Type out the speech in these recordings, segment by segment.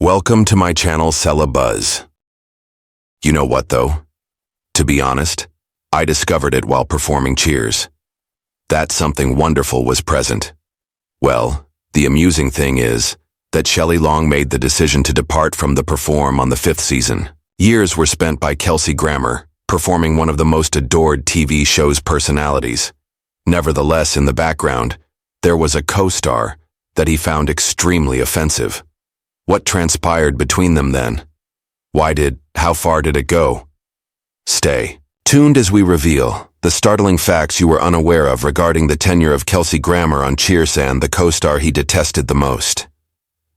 Welcome to my channel, Sella Buzz. You know what though? To be honest, I discovered it while performing Cheers. That something wonderful was present. Well, the amusing thing is that Shelley Long made the decision to depart from the perform on the 5th season. Years were spent by Kelsey Grammer, performing one of the most adored TV show's personalities. Nevertheless, in the background, there was a co-star that he found extremely offensive. What transpired between them then? How far did it go? Stay tuned as we reveal the startling facts you were unaware of regarding the tenure of Kelsey Grammer on Cheers and the co-star he detested the most.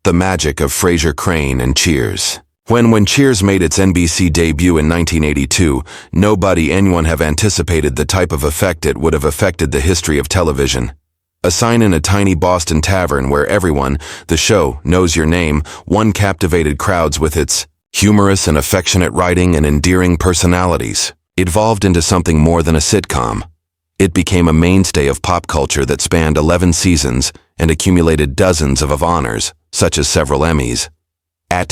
The magic of Frasier Crane and Cheers. When Cheers made its NBC debut in 1982, anyone have anticipated the type of effect it would have affected the history of television. A sign in a tiny Boston tavern where everyone, the show, knows your name, one captivated crowds with its humorous and affectionate writing and endearing personalities. It evolved into something more than a sitcom. It became a mainstay of pop culture that spanned 11 seasons and accumulated dozens of honors, such as several Emmys.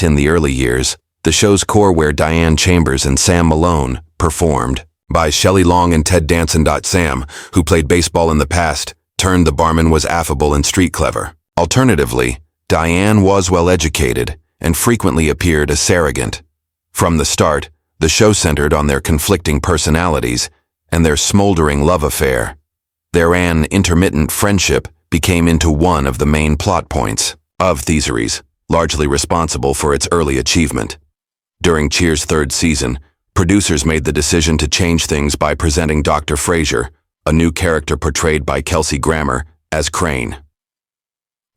In the early years, the show's core where Diane Chambers and Sam Malone performed by Shelley Long and Ted Danson. Sam, who played baseball in the past, turned the barman was affable and street clever. Alternatively, Diane was well-educated and frequently appeared as arrogant. From the start, the show centered on their conflicting personalities and their smoldering love affair. Their intermittent friendship became into one of the main plot points of the series, largely responsible for its early achievement. During Cheers' 3rd season, producers made the decision to change things by presenting Dr. Frasier, a new character portrayed by Kelsey Grammer, as Crane.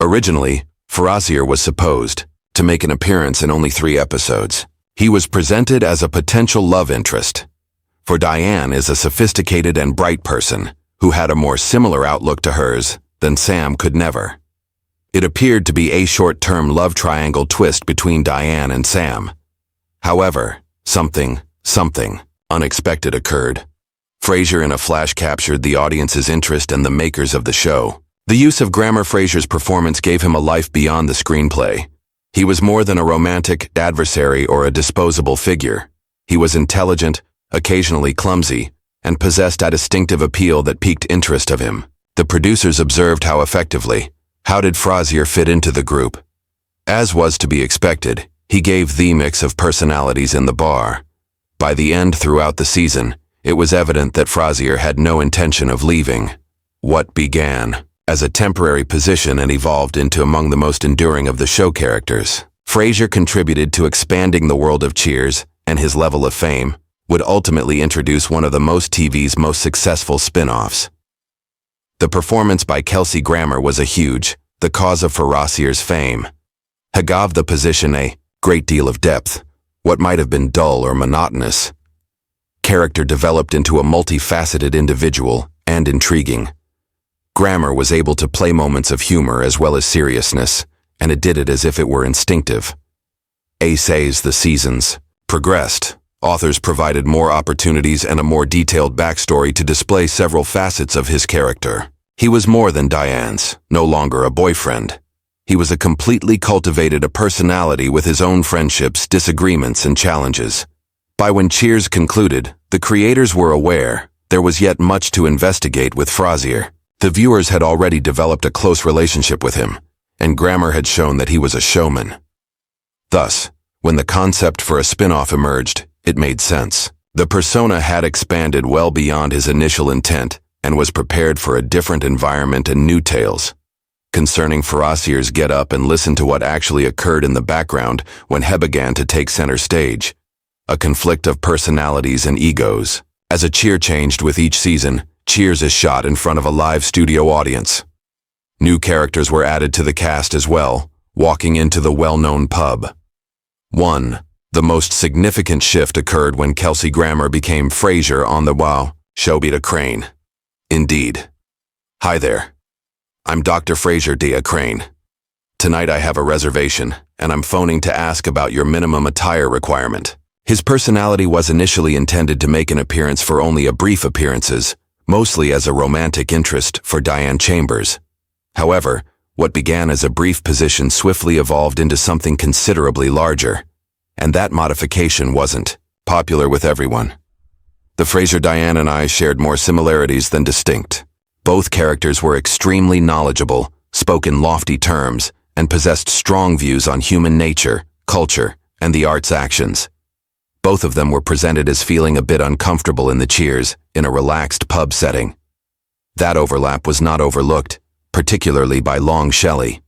Originally, Frasier was supposed to make an appearance in only 3 episodes. He was presented as a potential love interest, for Diane is a sophisticated and bright person who had a more similar outlook to hers than Sam could never. It appeared to be a short-term love triangle twist between Diane and Sam. However, something unexpected occurred. Frasier in a flash captured the audience's interest and the makers of the show. The use of Grammer Frasier's performance gave him a life beyond the screenplay. He was more than a romantic adversary or a disposable figure. He was intelligent, occasionally clumsy, and possessed a distinctive appeal that piqued interest of him. The producers observed how did Frasier fit into the group? As was to be expected, he gave the mix of personalities in the bar. By the end throughout the season, it was evident that Frasier had no intention of leaving. What began as a temporary position and evolved into among the most enduring of the show characters. Frasier contributed to expanding the world of Cheers, and his level of fame would ultimately introduce one of TV's most successful spin-offs. The performance by Kelsey Grammer was the cause of Frasier's fame. He gave the position a great deal of depth. What might have been dull or monotonous character developed into a multifaceted individual and intriguing. Grammer was able to play moments of humor as well as seriousness, and it did it as if it were instinctive. As the seasons progressed, authors provided more opportunities and a more detailed backstory to display several facets of his character. He was more than Diane's, no longer a boyfriend. He was a completely cultivated personality with his own friendships, disagreements, and challenges. By when Cheers concluded, the creators were aware there was yet much to investigate with Frasier. The viewers had already developed a close relationship with him, and Grammer had shown that he was a showman. Thus, when the concept for a spin-off emerged, it made sense. The persona had expanded well beyond his initial intent and was prepared for a different environment and new tales. Concerning Frasier's get up and listen to what actually occurred in the background when he began to take center stage. A conflict of personalities and egos. As a cheer changed with each season, Cheers is shot in front of a live studio audience. New characters were added to the cast as well, walking into the well-known pub. The most significant shift occurred when Kelsey Grammer became Frasier on the show Crane. Indeed. Hi there. I'm Dr. Frasier Crane. Tonight I have a reservation, and I'm phoning to ask about your minimum attire requirement. His personality was initially intended to make an appearance for only a brief appearances, mostly as a romantic interest for Diane Chambers. However, What began as a brief position swiftly evolved into something considerably larger, and that modification wasn't popular with everyone. The Frasier Diane and I shared more similarities than distinct. Both characters were extremely knowledgeable, spoke in lofty terms, and possessed strong views on human nature, culture, and the arts actions. Both of them were presented as feeling a bit uncomfortable in the Cheers, in a relaxed pub setting. That overlap was not overlooked, particularly by Long Shelley.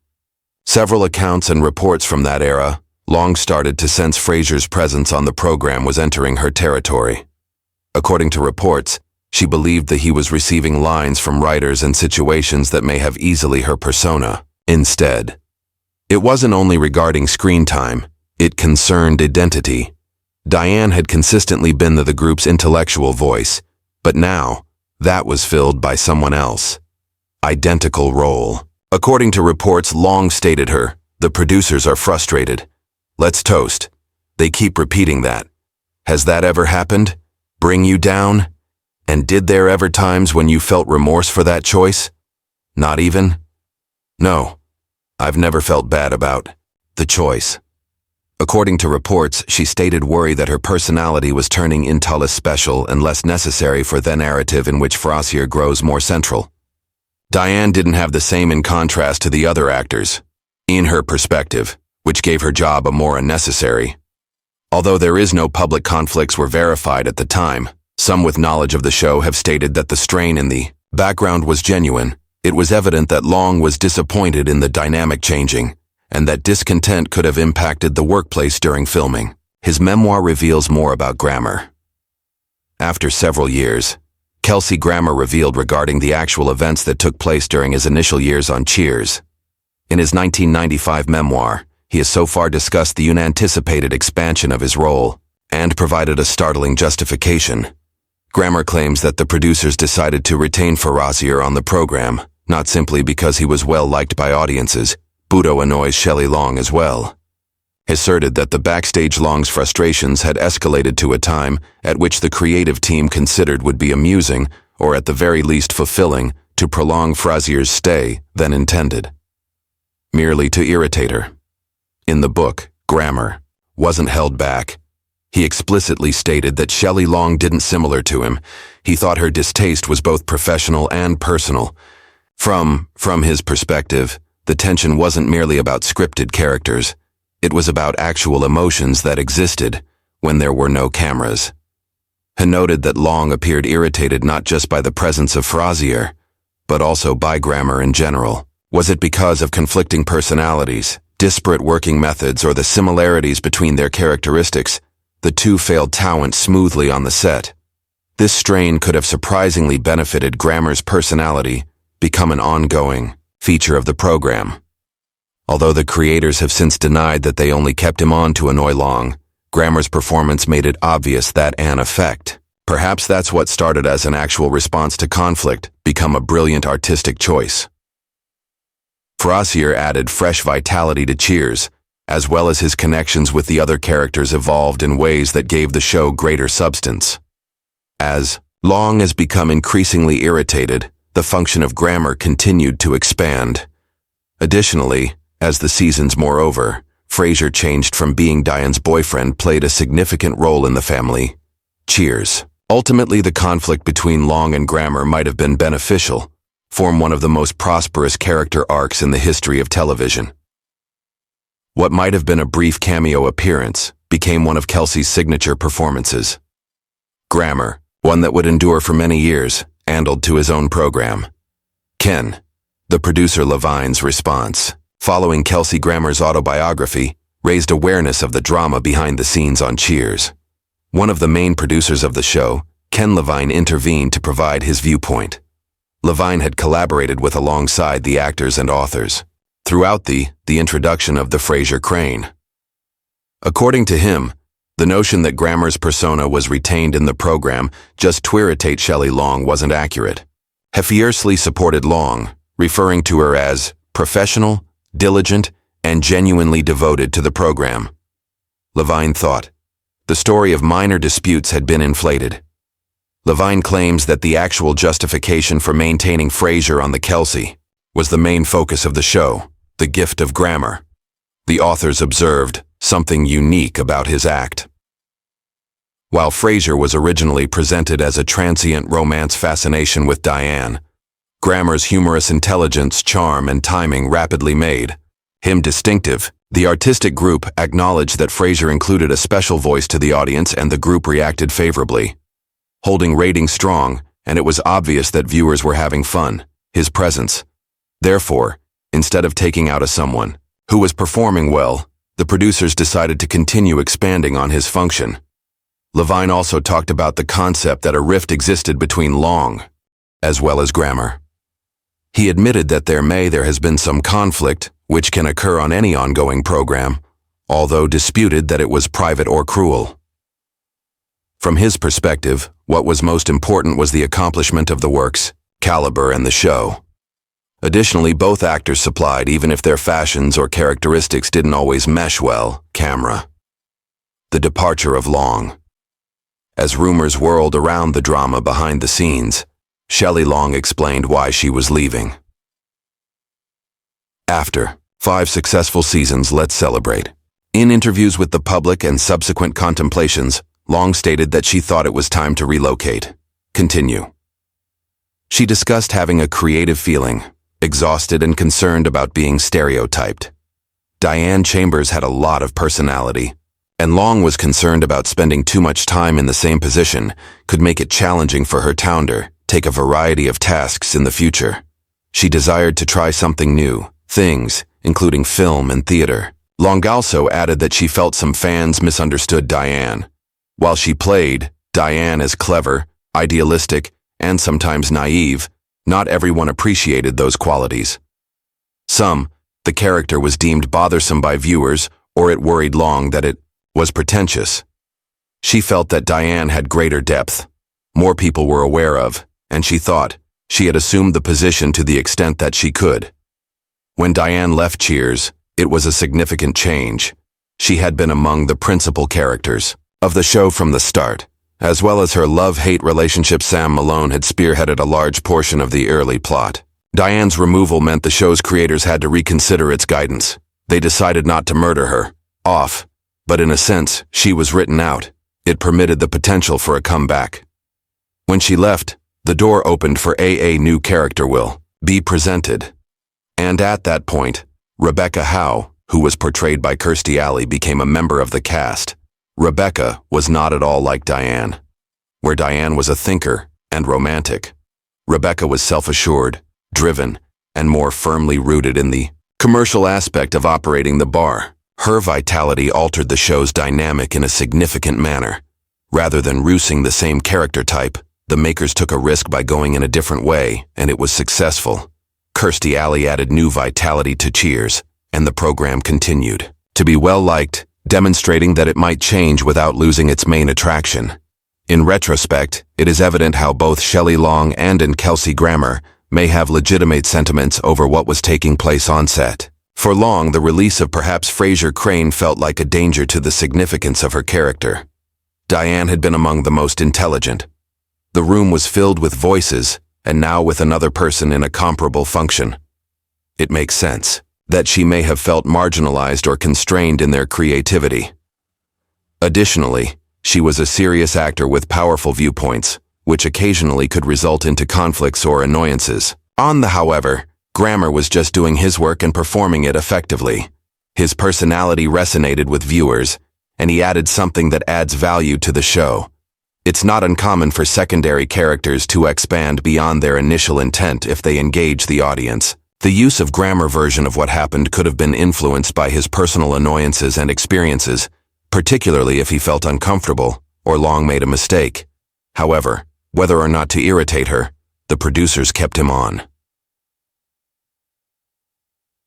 Several accounts and reports from that era, Long started to sense Frasier's presence on the program was entering her territory. According to reports, she believed that he was receiving lines from writers in situations that may have easily her persona. Instead, it wasn't only regarding screen time, it concerned identity. Diane had consistently been the group's intellectual voice, but now, that was filled by someone else. Identical role. According to reports, Long stated her, "The producers are frustrated. Let's toast. They keep repeating that. Has that ever happened? Bring you down? And did there ever times when you felt remorse for that choice? Not even? No. I've never felt bad about the choice." According to reports, she stated worry that her personality was turning into less special and less necessary for the narrative in which Frasier grows more central. Diane didn't have the same in contrast to the other actors, in her perspective, which gave her job a more unnecessary. Although there is no public conflicts were verified at the time, some with knowledge of the show have stated that the strain in the background was genuine. It was evident that Long was disappointed in the dynamic changing, and that discontent could have impacted the workplace during filming. His memoir reveals more about Grammer. After several years, Kelsey Grammer revealed regarding the actual events that took place during his initial years on Cheers. In his 1995 memoir, he has so far discussed the unanticipated expansion of his role, and provided a startling justification. Grammer claims that the producers decided to retain Frasier on the program, not simply because he was well-liked by audiences. Budo annoys Shelley Long as well. He asserted that the backstage Long's frustrations had escalated to a time at which the creative team considered would be amusing, or at the very least fulfilling, to prolong Frasier's stay than intended. Merely to irritate her. In the book, Grammer wasn't held back. He explicitly stated that Shelley Long didn't similar to him. He thought her distaste was both professional and personal. From his perspective, the tension wasn't merely about scripted characters. It was about actual emotions that existed when there were no cameras. He noted that Long appeared irritated not just by the presence of Frasier, but also by Grammer in general. Was it because of conflicting personalities, disparate working methods, or the similarities between their characteristics? The two failed talent smoothly on the set. This strain could have surprisingly benefited Grammer's personality, become an ongoing feature of the program. Although the creators have since denied that they only kept him on to annoy Long, Grammer's performance made it obvious that an effect. Perhaps that's what started as an actual response to conflict, become a brilliant artistic choice. Frasier added fresh vitality to Cheers, as well as his connections with the other characters evolved in ways that gave the show greater substance. As Long has become increasingly irritated, the function of Grammer continued to expand. Additionally, as the seasons moreover, Frasier changed from being Diane's boyfriend played a significant role in the family. Cheers. Ultimately, the conflict between Long and Grammer might have been beneficial, form one of the most prosperous character arcs in the history of television. What might have been a brief cameo appearance became one of Kelsey's signature performances. Grammer, one that would endure for many years, handled to his own program. Ken, the producer Levine's response, following Kelsey Grammer's autobiography, raised awareness of the drama behind the scenes on Cheers. One of the main producers of the show, Ken Levine, intervened to provide his viewpoint. Levine had collaborated with alongside the actors and authors throughout the introduction of the Frasier Crane. According to him, the notion that Grammer's persona was retained in the program just to irritate Shelley Long wasn't accurate. He fiercely supported Long, referring to her as professional, diligent, and genuinely devoted to the program. Levine thought the story of minor disputes had been inflated. Levine claims that the actual justification for maintaining Frasier on the Kelsey was the main focus of the show. the gift of grammar. The authors observed something unique about his act. While Frasier was originally presented as a transient romance fascination with Diane, Grammer's humorous intelligence, charm, and timing rapidly made him distinctive. The artistic group acknowledged that Frasier included a special voice to the audience, and the group reacted favorably, holding ratings strong, and it was obvious that viewers were having fun. His presence. Therefore, instead of taking out someone who was performing well, the producers decided to continue expanding on his function. Levine also talked about the concept that a rift existed between Long as well as Grammer. He admitted that there has been some conflict, which can occur on any ongoing program, although disputed that it was private or cruel. From his perspective, what was most important was the accomplishment of the work's caliber and the show. Additionally, both actors supplied, even if their fashions or characteristics didn't always mesh well, camera. The departure of Long. As rumors whirled around the drama behind the scenes, Shelley Long explained why she was leaving. After 5 successful seasons, let's celebrate. In interviews with the public and subsequent contemplations, Long stated that she thought it was time to relocate. Continue. She discussed having a creative feeling, exhausted and concerned about being stereotyped. Diane Chambers had a lot of personality, and Long was concerned about spending too much time in the same position could make it challenging for her to take a variety of tasks in the future. She desired to try something new, things, including film and theater. Long also added that she felt some fans misunderstood Diane. While she played Diane as clever, idealistic, and sometimes naive, not everyone appreciated those qualities. The character was deemed bothersome by viewers, or it worried Long that it was pretentious. She felt that Diane had greater depth, more people were aware of, and she thought she had assumed the position to the extent that she could. When Diane left Cheers, it was a significant change. She had been among the principal characters of the show from the start. As well as her love-hate relationship, Sam Malone had spearheaded a large portion of the early plot. Diane's removal meant the show's creators had to reconsider its guidance. They decided not to murder her off, but in a sense, she was written out. It permitted the potential for a comeback. When she left, the door opened for a new character will be presented. And at that point, Rebecca Howe, who was portrayed by Kirstie Alley, became a member of the cast. Rebecca was not at all like Diane. Where Diane was a thinker and romantic, Rebecca was self-assured, driven, and more firmly rooted in the commercial aspect of operating the bar. Her vitality altered the show's dynamic in a significant manner. Rather than using the same character type, the makers took a risk by going in a different way, and it was successful. Kirstie Alley added new vitality to Cheers, and the program continued to be well-liked, demonstrating that it might change without losing its main attraction. In retrospect, it is evident how both Shelley Long and Kelsey Grammer may have legitimate sentiments over what was taking place on set. For Long, the release of perhaps Frasier Crane felt like a danger to the significance of her character. Diane had been among the most intelligent. The room was filled with voices, and now with another person in a comparable function. It makes sense that she may have felt marginalized or constrained in their creativity. Additionally, she was a serious actor with powerful viewpoints, which occasionally could result into conflicts or annoyances. However, Grammer was just doing his work and performing it effectively. His personality resonated with viewers, and he added something that adds value to the show. It's not uncommon for secondary characters to expand beyond their initial intent if they engage the audience. The use of Grammer version of what happened could have been influenced by his personal annoyances and experiences, particularly if he felt uncomfortable or Long made a mistake. However, whether or not to irritate her, the producers kept him on.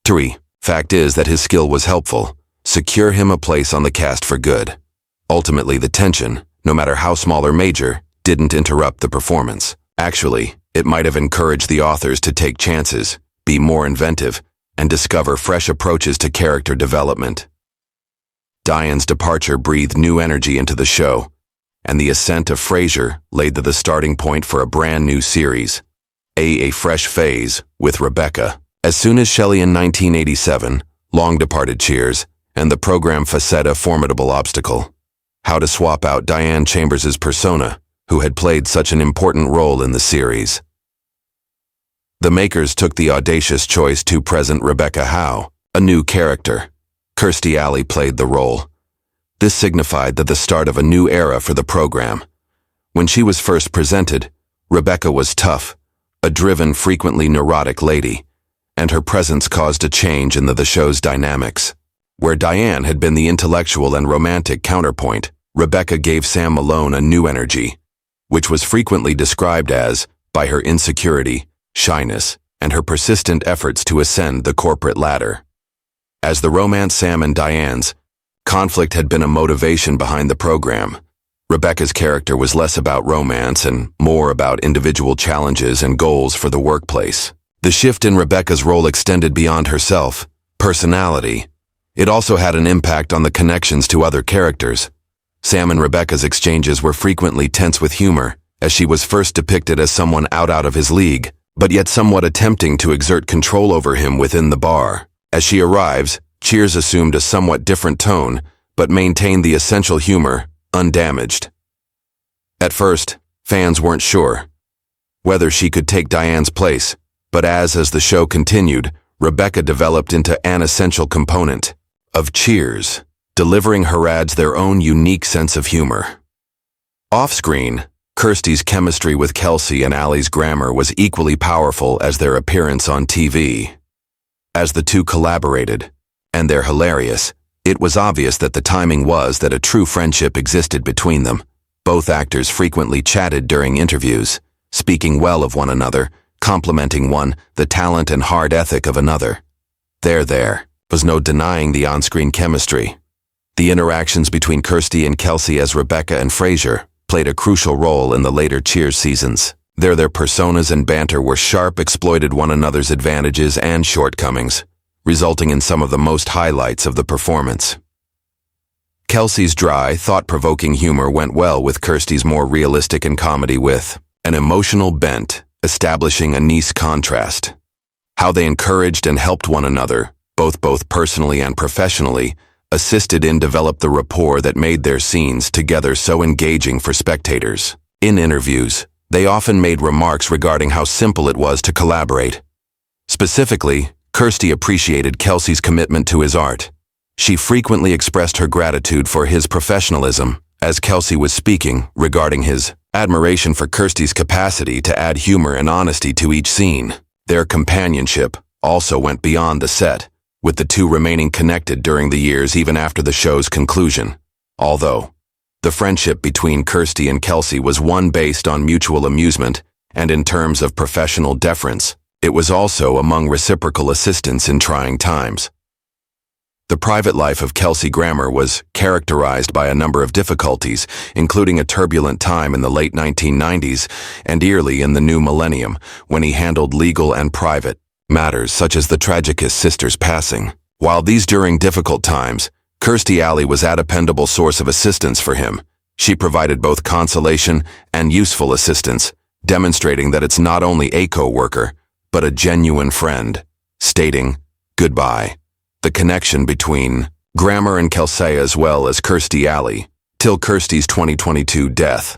3. Fact is that his skill was helpful. Secure him a place on the cast for good. Ultimately, the tension, no matter how small or major, didn't interrupt the performance. Actually, it might have encouraged the authors to take chances, be more inventive, and discover fresh approaches to character development. Diane's departure breathed new energy into the show, and the ascent of Frasier laid the starting point for a brand new series, a fresh phase with Rebecca. As soon as Shelley in 1987, long-departed Cheers, and the program faced a formidable obstacle: how to swap out Diane Chambers's persona, who had played such an important role in the series. The makers took the audacious choice to present Rebecca Howe, a new character. Kirstie Alley played the role. This signified that the start of a new era for the program. When she was first presented, Rebecca was tough, a driven, frequently neurotic lady, and her presence caused a change in the show's dynamics. Where Diane had been the intellectual and romantic counterpoint, Rebecca gave Sam Malone a new energy, which was frequently described as, by her insecurity, shyness, and her persistent efforts to ascend the corporate ladder. As the romance Sam and Diane's, conflict had been a motivation behind the program. Rebecca's character was less about romance and more about individual challenges and goals for the workplace. The shift in Rebecca's role extended beyond herself, personality. It also had an impact on the connections to other characters. Sam and Rebecca's exchanges were frequently tense with humor, as she was first depicted as someone out of his league, but yet somewhat attempting to exert control over him within the bar. As she arrives, Cheers assumed a somewhat different tone, but maintained the essential humor, undamaged. At first, fans weren't sure whether she could take Diane's place, but as the show continued, Rebecca developed into an essential component of Cheers, delivering her ads their own unique sense of humor. Off-screen, Kirstie's chemistry with Kelsey and Allie's Grammer was equally powerful as their appearance on TV. As the two collaborated, and they're hilarious, it was obvious that the timing was that a true friendship existed between them. Both actors frequently chatted during interviews, speaking well of one another, complimenting one, the talent and hard ethic of another. There was no denying the on-screen chemistry. The interactions between Kirstie and Kelsey as Rebecca and Frasier played a crucial role in the later Cheers seasons. Their personas and banter were sharp, exploited one another's advantages and shortcomings, resulting in some of the most highlights of the performance. Kelsey's dry, thought-provoking humor went well with Kirstie's more realistic and comedy with an emotional bent, establishing a nice contrast. How they encouraged and helped one another, both personally and professionally, assisted in develop the rapport that made their scenes together so engaging for spectators. In interviews, they often made remarks regarding how simple it was to collaborate. Specifically, Kirstie appreciated Kelsey's commitment to his art. She frequently expressed her gratitude for his professionalism, as Kelsey was speaking regarding his admiration for Kirstie's capacity to add humor and honesty to each scene. Their companionship also went beyond the set, with the two remaining connected during the years even after the show's conclusion. Although the friendship between Kirstie and Kelsey was one based on mutual amusement, and in terms of professional deference, it was also among reciprocal assistance in trying times. The private life of Kelsey Grammer was characterized by a number of difficulties, including a turbulent time in the late 1990s and early in the new millennium, when he handled legal and private matters such as the tragicous sister's passing. While these during difficult times, Kirstie Alley was a dependable source of assistance for him. She provided both consolation and useful assistance, demonstrating that it's not only a co-worker, but a genuine friend, stating, "Goodbye." The connection between Grammer and Kelsey as well as Kirstie Alley, till Kirstie's 2022 death.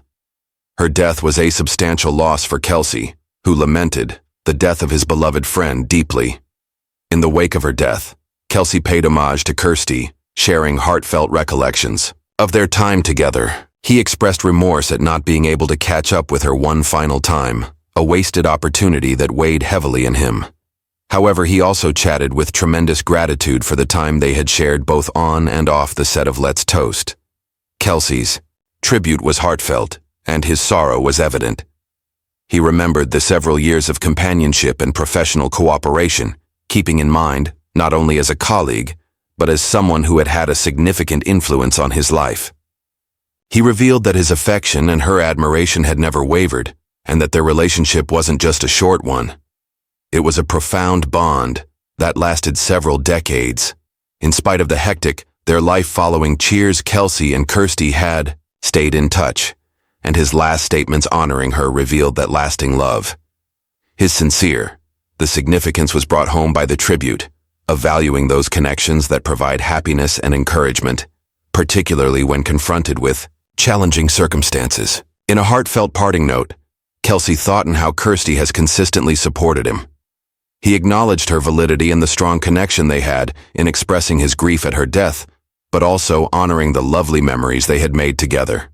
Her death was a substantial loss for Kelsey, who lamented the death of his beloved friend deeply. In the wake of her death, Kelsey paid homage to Kirstie, sharing heartfelt recollections of their time together. He expressed remorse at not being able to catch up with her one final time, a wasted opportunity that weighed heavily in him. However, he also chatted with tremendous gratitude for the time they had shared both on and off the set of Let's Toast. Kelsey's tribute was heartfelt, and his sorrow was evident. He remembered the several years of companionship and professional cooperation, keeping in mind, not only as a colleague, but as someone who had had a significant influence on his life. He revealed that his affection and her admiration had never wavered, and that their relationship wasn't just a short one. It was a profound bond that lasted several decades. In spite of the hectic, their life following Cheers, Kelsey and Kirstie had stayed in touch, and his last statements honoring her revealed that lasting love. His sincere, The significance was brought home by the tribute, of valuing those connections that provide happiness and encouragement, particularly when confronted with challenging circumstances. In a heartfelt parting note, Kelsey thought on how Kirsty has consistently supported him. He acknowledged her validity and the strong connection they had in expressing his grief at her death, but also honoring the lovely memories they had made together.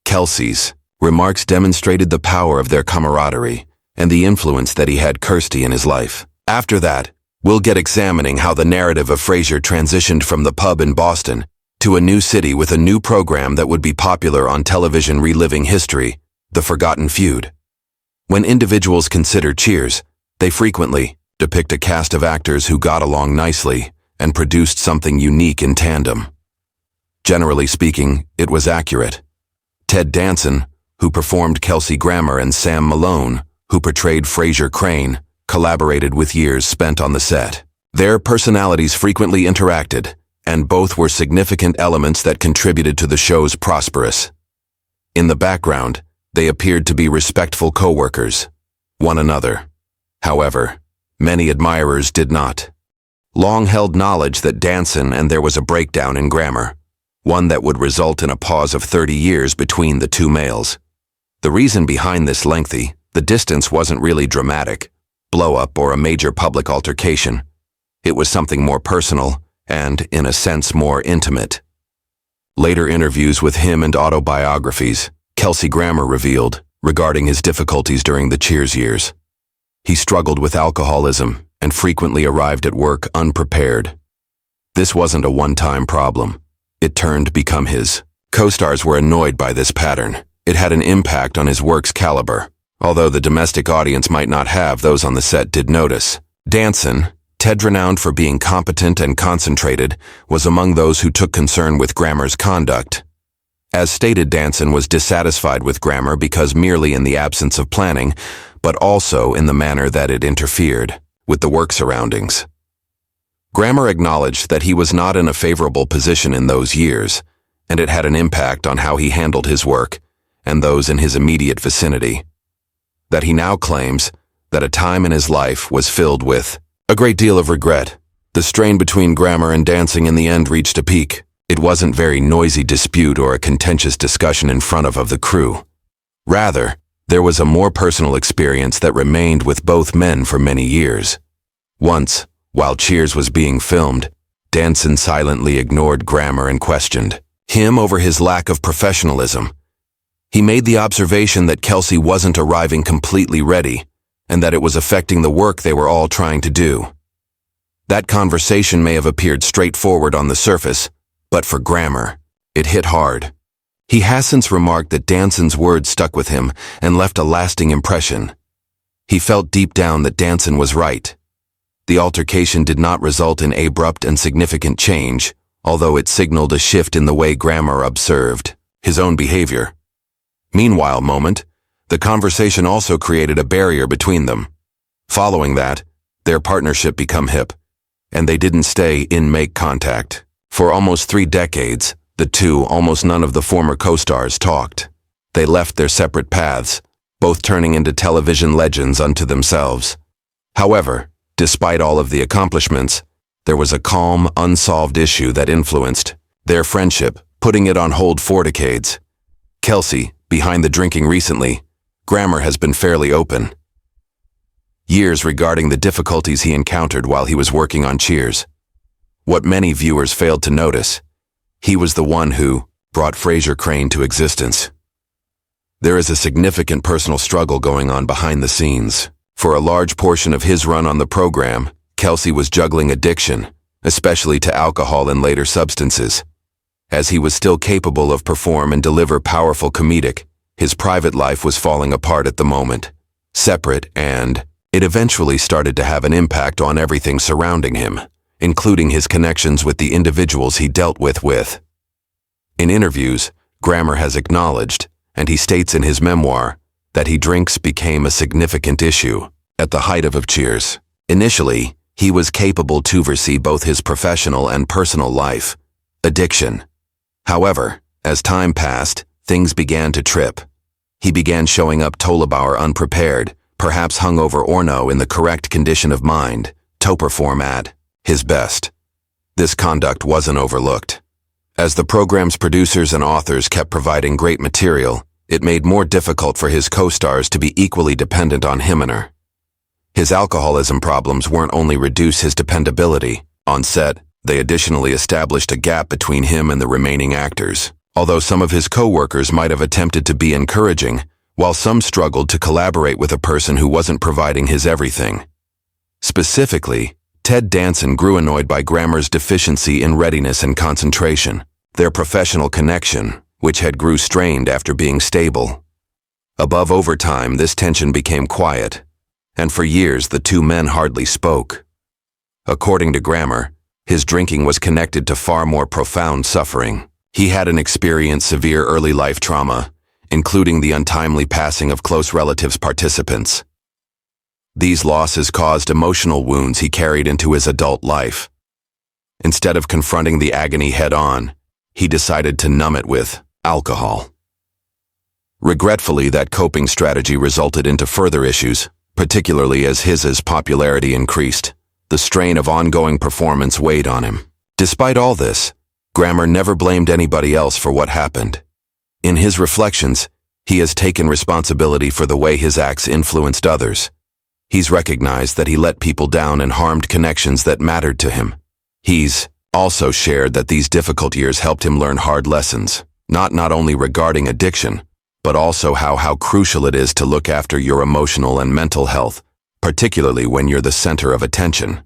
Kelsey's remarks demonstrated the power of their camaraderie and the influence that he had Kirsty in his life. After that, we'll get examining how the narrative of Frasier transitioned from the pub in Boston to a new city with a new program that would be popular on television reliving history, The Forgotten Feud. When individuals consider Cheers, they frequently depict a cast of actors who got along nicely and produced something unique in tandem. Generally speaking, it was accurate. Ted Danson, who performed Kelsey Grammer, and Sam Malone, who portrayed Frasier Crane, collaborated with years spent on the set. Their personalities frequently interacted, and both were significant elements that contributed to the show's prosperous. In the background, they appeared to be respectful co-workers, one another. However, many admirers did not. Long-held knowledge that Danson and there was a breakdown in Grammer, one that would result in a pause of 30 years between the two males. The reason behind this lengthy, the distance wasn't really dramatic, blow-up or a major public altercation. It was something more personal and, in a sense, more intimate. Later interviews with him and autobiographies, Kelsey Grammer revealed, regarding his difficulties during the Cheers years. He struggled with alcoholism and frequently arrived at work unprepared. This wasn't a one-time problem. It turned to become his. Co-stars were annoyed by this pattern. It had an impact on his work's caliber. Although the domestic audience might not have, those on the set did notice. Danson, Ted renowned for being competent and concentrated, was among those who took concern with Grammer's conduct. As stated, Danson was dissatisfied with Grammer because merely in the absence of planning, but also in the manner that it interfered with the work surroundings. Grammer acknowledged that he was not in a favorable position in those years, and it had an impact on how he handled his work and those in his immediate vicinity. That he now claims that a time in his life was filled with a great deal of regret. The strain between Grammer and Danson in the end reached a peak. It wasn't very noisy dispute or a contentious discussion in front of the crew. Rather, there was a more personal experience that remained with both men for many years. Once, while Cheers was being filmed, Danson silently ignored Grammer and questioned him over his lack of professionalism. He made the observation that Kelsey wasn't arriving completely ready, and that it was affecting the work they were all trying to do. That conversation may have appeared straightforward on the surface, but for Grammer, it hit hard. He has since remarked that Danson's words stuck with him and left a lasting impression. He felt deep down that Danson was right. The altercation did not result in abrupt and significant change, although it signaled a shift in the way Grammer observed his own behavior. Meanwhile, the conversation also created a barrier between them. Following that, their partnership became hip, and they didn't stay in make contact. For almost 3 decades, the two, almost none of the former co-stars, talked. They left their separate paths, both turning into television legends unto themselves. However, despite all of the accomplishments, there was a calm, unsolved issue that influenced their friendship, putting it on hold for decades. Kelsey, behind the drinking recently, Grammer has been fairly open. Years regarding the difficulties he encountered while he was working on Cheers. What many viewers failed to notice, he was the one who brought Frasier Crane to existence. There is a significant personal struggle going on behind the scenes. For a large portion of his run on the program, Kelsey was juggling addiction, especially to alcohol and later substances. As he was still capable of perform and deliver powerful comedic, his private life was falling apart at the moment, separate, and it eventually started to have an impact on everything surrounding him, including his connections with the individuals he dealt with. In interviews, Grammer has acknowledged, and he states in his memoir, that he drinks became a significant issue at the height of Cheers. Initially, he was capable to oversee both his professional and personal life, addiction. However, as time passed, things began to trip. He began showing up Tolabauer unprepared, perhaps hungover or no in the correct condition of mind, to perform at his best. This conduct wasn't overlooked. As the program's producers and authors kept providing great material, it made more difficult for his co-stars to be equally dependent on him and her. His alcoholism problems weren't only reduce his dependability. On set, they additionally established a gap between him and the remaining actors. Although some of his co-workers might have attempted to be encouraging, while some struggled to collaborate with a person who wasn't providing his everything. Specifically, Ted Danson grew annoyed by Grammer's deficiency in readiness and concentration. Their professional connection, which had grew strained after being stable. Over time, this tension became quiet, and for years the two men hardly spoke. According to Grammer, his drinking was connected to far more profound suffering. He hadn't experienced severe early life trauma, including the untimely passing of close relatives participants. These losses caused emotional wounds he carried into his adult life. Instead of confronting the agony head-on, he decided to numb it with alcohol. Regretfully, that coping strategy resulted into further issues, particularly as his popularity increased. The strain of ongoing performance weighed on him. Despite all this, Grammer never blamed anybody else for what happened. In his reflections, he has taken responsibility for the way his acts influenced others. He's recognized that he let people down and harmed connections that mattered to him. He's also shared that these difficult years helped him learn hard lessons, not only regarding addiction, but also how crucial it is to look after your emotional and mental health, particularly when you're the center of attention.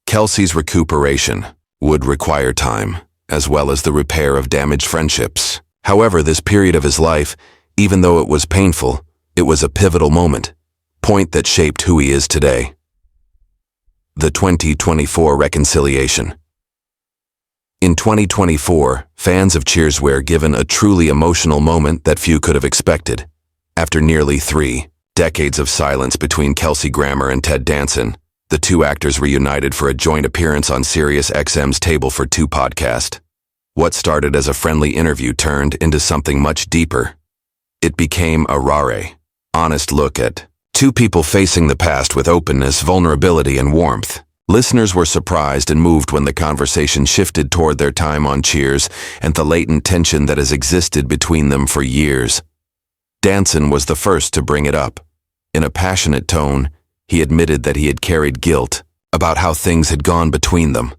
Kelsey's recuperation would require time, as well as the repair of damaged friendships. However, this period of his life, even though it was painful, it was a pivotal point that shaped who he is today. The 2024 reconciliation. In 2024, fans of Cheers were given a truly emotional moment that few could have expected. After nearly 3 decades of silence between Kelsey Grammer and Ted Danson, the two actors reunited for a joint appearance on SiriusXM's Table for Two podcast. What started as a friendly interview turned into something much deeper. It became a rare, honest look at two people facing the past with openness, vulnerability, and warmth. Listeners were surprised and moved when the conversation shifted toward their time on Cheers and the latent tension that has existed between them for years. Danson was the first to bring it up. In a passionate tone, he admitted that he had carried guilt about how things had gone between them.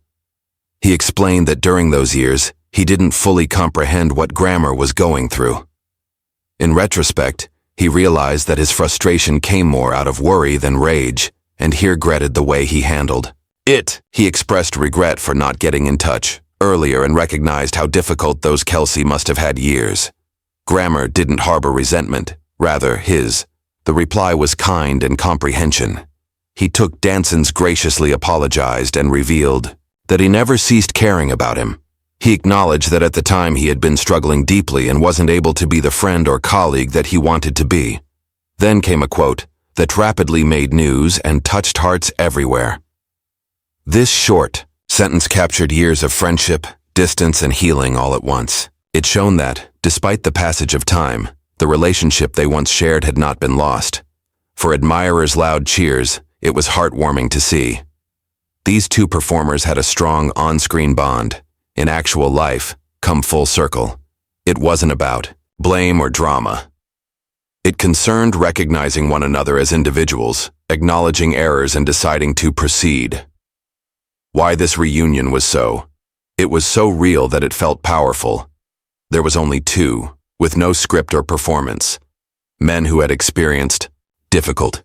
He explained that during those years, he didn't fully comprehend what Grammer was going through. In retrospect, he realized that his frustration came more out of worry than rage, and he regretted the way he handled it. He expressed regret for not getting in touch earlier and recognized how difficult those Kelsey must have had years. Grammer didn't harbor resentment, rather the reply was kind and comprehension. He took Danson's graciously apologized and revealed that he never ceased caring about him. He acknowledged that at the time he had been struggling deeply and wasn't able to be the friend or colleague that he wanted to be. Then came a quote that rapidly made news and touched hearts everywhere. This short sentence captured years of friendship, distance, and healing all at once. It shone that, despite the passage of time, the relationship they once shared had not been lost. For admirers' loud cheers, it was heartwarming to see. These two performers had a strong on-screen bond. In actual life, come full circle. It wasn't about blame or drama. It concerned recognizing one another as individuals, acknowledging errors and deciding to proceed. Why this reunion was it was so real that it felt powerful. There was only two, with no script or performance. Men who had experienced difficult